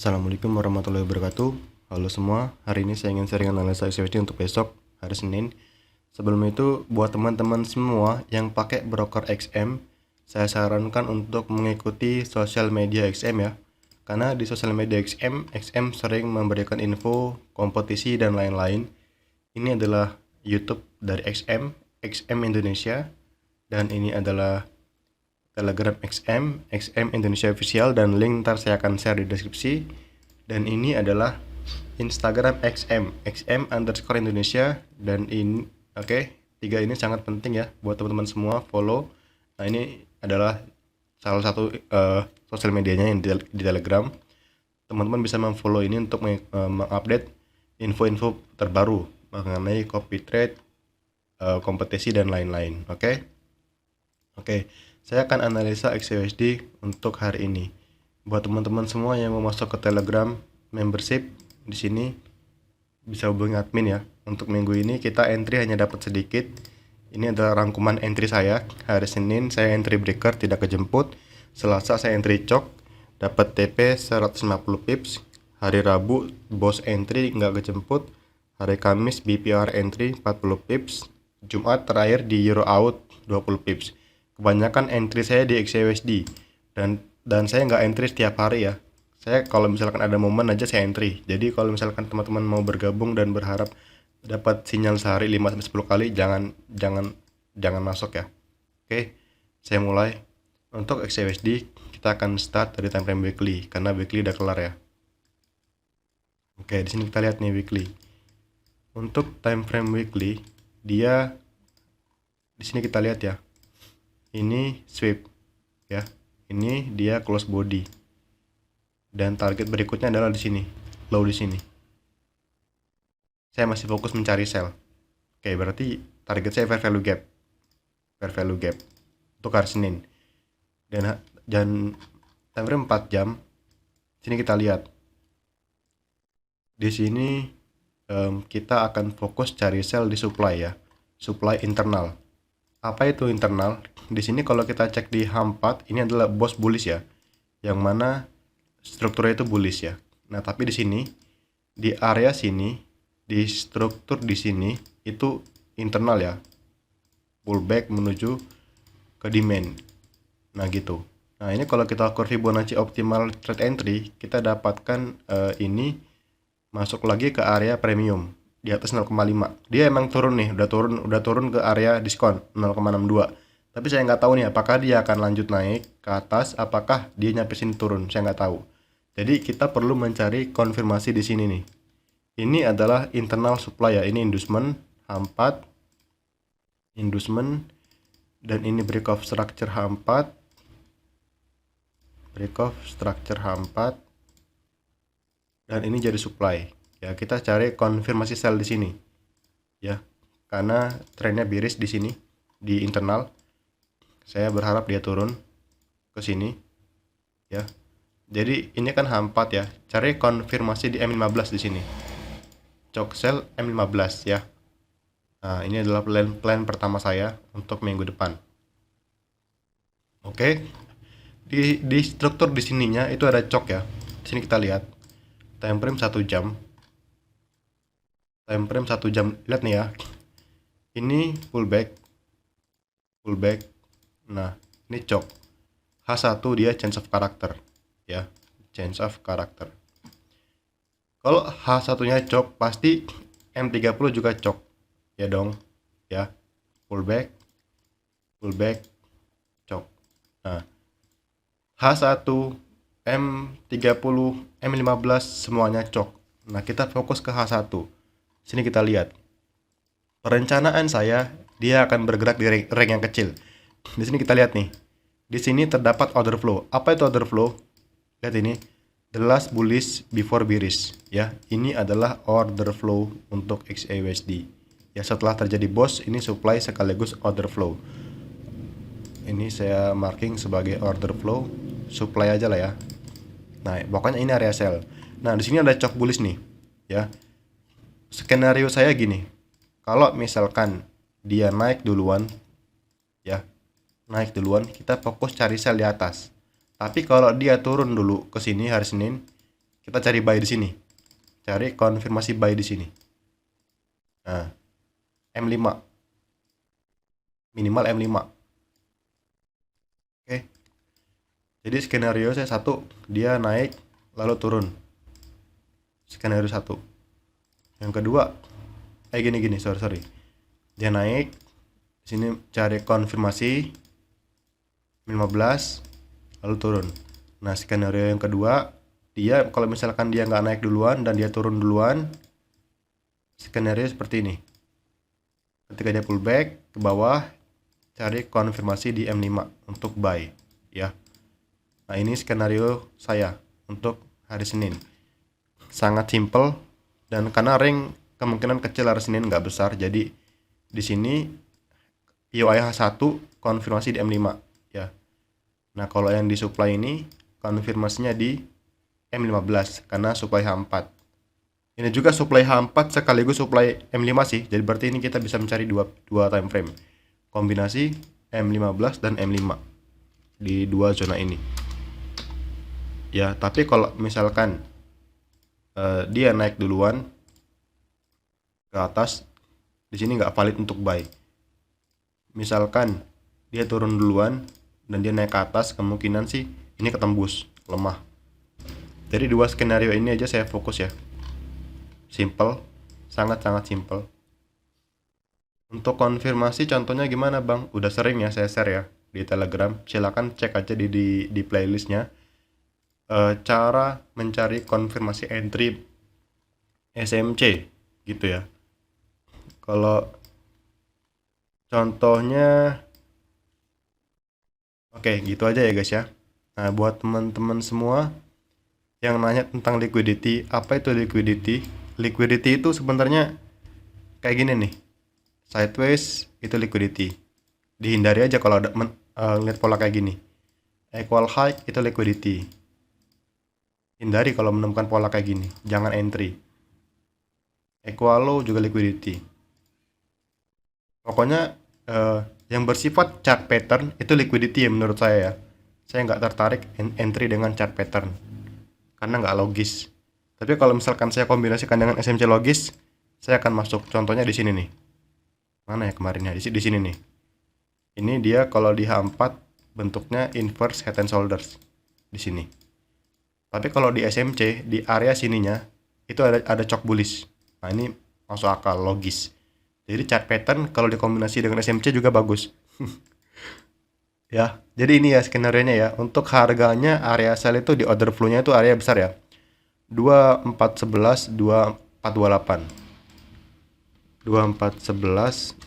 Assalamualaikum warahmatullahi wabarakatuh. Halo semua, hari ini saya ingin sharing analisa XYZ untuk besok, hari Senin. Sebelum itu, buat teman-teman semua yang pakai broker XM, saya sarankan untuk mengikuti sosial media XM ya. Karena di sosial media XM sering memberikan info, kompetisi, dan lain-lain. Ini adalah YouTube dari XM Indonesia, dan ini adalah Telegram XM Indonesia Official, dan link ntar saya akan share di deskripsi. Dan ini adalah Instagram XM_Indonesia, dan ini oke, tiga ini sangat penting ya buat teman-teman semua follow. Nah, ini adalah salah satu sosial medianya yang di Telegram. Teman-teman bisa memfollow ini untuk mengupdate info-info terbaru mengenai copy trade, kompetisi, dan lain-lain. Oke, saya akan analisa XUSD untuk hari ini. Buat teman-teman semua yang mau masuk ke Telegram membership, di sini bisa hubungi admin ya. Untuk minggu ini kita entry hanya dapat sedikit. Ini adalah rangkuman entry saya. Hari Senin saya entry breaker tidak kejemput. Selasa saya entry chok dapat TP 150 pips. Hari Rabu boss entry nggak kejemput. Hari Kamis BPR entry 40 pips. Jumat terakhir di Euro out 20 pips. Kebanyakan entry saya di XUSD, dan saya nggak entry setiap hari ya. Saya kalau misalkan ada momen aja saya entry. Jadi kalau misalkan teman-teman mau bergabung dan berharap dapat sinyal sehari 5-10 kali, jangan masuk ya. Oke, saya mulai. Untuk XUSD kita akan start dari time frame weekly karena weekly udah kelar ya. Oke, di sini kita lihat nih weekly. Untuk time frame weekly, dia di sini kita lihat ya. Ini sweep ya. Ini dia close body. Dan target berikutnya adalah di sini, low di sini. Saya masih fokus mencari sell. Oke, berarti target saya fair value gap. Fair value gap untuk hari Senin. Dan time frame 4 jam. Sini kita lihat. Di sini kita akan fokus cari sell di supply ya. Supply internal. Apa itu internal? Di sini kalau kita cek di H4, ini adalah boss bullish ya. Yang mana strukturnya itu bullish ya. Nah, tapi di sini di area sini, di struktur di sini itu internal ya. Pullback menuju ke demand. Nah, gitu. Nah, ini kalau kita ukur Fibonacci optimal trade entry, kita dapatkan ini masuk lagi ke area premium di atas 0,5. Dia emang turun nih, udah turun ke area diskon 0,62. Tapi saya nggak tahu nih apakah dia akan lanjut naik ke atas, apakah dia nyampe sini turun, saya nggak tahu. Jadi kita perlu mencari konfirmasi di sini nih. Ini adalah internal supply ya, ini inducement H4, inducement, dan ini break of structure H4, dan ini jadi supply. Ya, kita cari konfirmasi sell di sini. Ya, karena trennya bearish di sini di internal. Saya berharap dia turun ke sini. Ya. Jadi ini kan H4 ya. Cari konfirmasi di M15 di sini. Cok sell M15 ya. Nah, ini adalah plan pertama saya untuk minggu depan. Oke. Di struktur di sininya itu ada cok ya. Di sini kita lihat time frame 1 jam. Time frame 1 jam. Lihat nih ya. Ini pullback. Nah, ini cok. H1 dia change of character ya. Change of character. Kalau H1-nya cok, pasti M30 juga cok. Ya dong. Ya. Pullback, cok. Nah, H1, M30, M15 semuanya cok. Nah, kita fokus ke H1. Sini kita lihat. Perencanaan saya, dia akan bergerak di rank yang kecil. Di sini kita lihat nih. Di sini terdapat order flow. Apa itu order flow? Lihat ini. The last bullish before bearish. Ya, ini adalah order flow untuk XAUSD. Ya, setelah terjadi boss, ini supply sekaligus order flow. Ini saya marking sebagai order flow, supply aja lah ya. Nah, pokoknya ini area sell. Nah, di sini ada chok bullish nih. Ya. Skenario saya gini. Kalau misalkan dia naik duluan, ya, kita fokus cari sell di atas. Tapi kalau dia turun dulu ke sini hari Senin, kita cari buy di sini. Cari konfirmasi buy di sini. Nah, M5. Minimal M5. Oke. Jadi skenario saya satu, dia naik lalu turun. Skenario satu. Yang kedua, gini, sorry. Dia naik, di sini cari konfirmasi 15 lalu turun. Nah, skenario yang kedua, dia kalau misalkan dia nggak naik duluan dan dia turun duluan, skenario seperti ini. Ketika dia pullback ke bawah, cari konfirmasi di M5 untuk buy ya. Nah, ini skenario saya untuk hari Senin. Sangat simple, dan karena ring kemungkinan kecil hari Senin nggak besar, jadi di sini POI H1 konfirmasi di M5 ya. Nah, kalau yang di supply ini konfirmasinya di M15 karena supply H4. Ini juga supply H4 sekaligus supply M5 sih. Jadi berarti ini kita bisa mencari dua time frame. Kombinasi M15 dan M5 di dua zona ini. Ya, tapi kalau misalkan dia naik duluan ke atas, di sini nggak valid untuk buy. Misalkan dia turun duluan dan dia naik ke atas, kemungkinan sih ini ketembus lemah. Jadi dua skenario ini aja saya fokus ya. Simple, sangat-sangat simple. Untuk konfirmasi contohnya gimana bang? Udah sering ya saya share ya di Telegram. Silakan cek aja di playlistnya. Cara mencari konfirmasi entry SMC gitu ya. Kalau contohnya, oke, gitu aja ya guys ya. Nah, buat teman-teman semua yang nanya tentang liquidity, apa itu liquidity? Liquidity itu sebenarnya kayak gini nih. Sideways itu liquidity. Dihindari aja kalau ada lihat pola kayak gini. Equal high itu liquidity. Hindari kalau menemukan pola kayak gini. Jangan entry. Equal low juga liquidity. Pokoknya yang bersifat chart pattern itu liquidity ya menurut saya ya. Saya nggak tertarik entry dengan chart pattern karena nggak logis. Tapi kalau misalkan saya kombinasikan dengan SMC logis, saya akan masuk. Contohnya di sini nih. Mana ya kemarin ya? Di sini nih. Ini dia kalau di H4 bentuknya inverse head and shoulders di sini. Tapi kalau di SMC di area sininya itu ada chok bullish. Nah, ini masuk akal, logis. Jadi chart pattern kalau dikombinasi dengan SMC juga bagus. Ya, jadi ini ya skenario-nya ya. Untuk harganya area sell itu di order flow-nya itu area besar ya. 2411 2428. 2411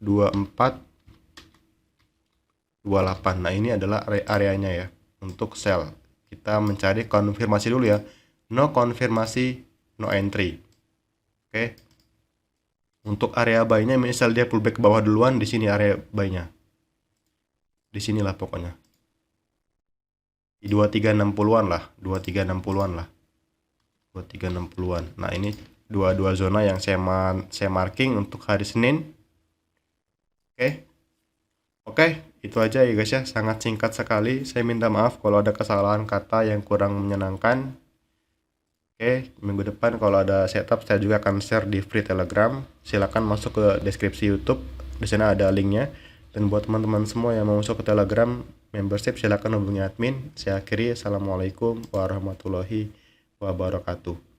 2428. Nah, ini adalah areanya ya untuk sell. Kita mencari konfirmasi dulu ya. No konfirmasi, no entry. Oke. Untuk area buy-nya misal dia pullback ke bawah duluan, di sini area buy-nya. Di sinilah pokoknya. Di 2360-an lah, 2360-an lah. 2360-an. Nah, ini dua zona yang saya marking untuk hari Senin. Oke, itu aja ya guys ya, sangat singkat sekali. Saya minta maaf kalau ada kesalahan kata yang kurang menyenangkan. Oke, minggu depan kalau ada setup saya juga akan share di free Telegram. Silakan masuk ke deskripsi YouTube, di sana ada linknya. Dan buat teman-teman semua yang mau masuk ke Telegram membership, silakan hubungi admin. Saya akhiri, assalamualaikum warahmatullahi wabarakatuh.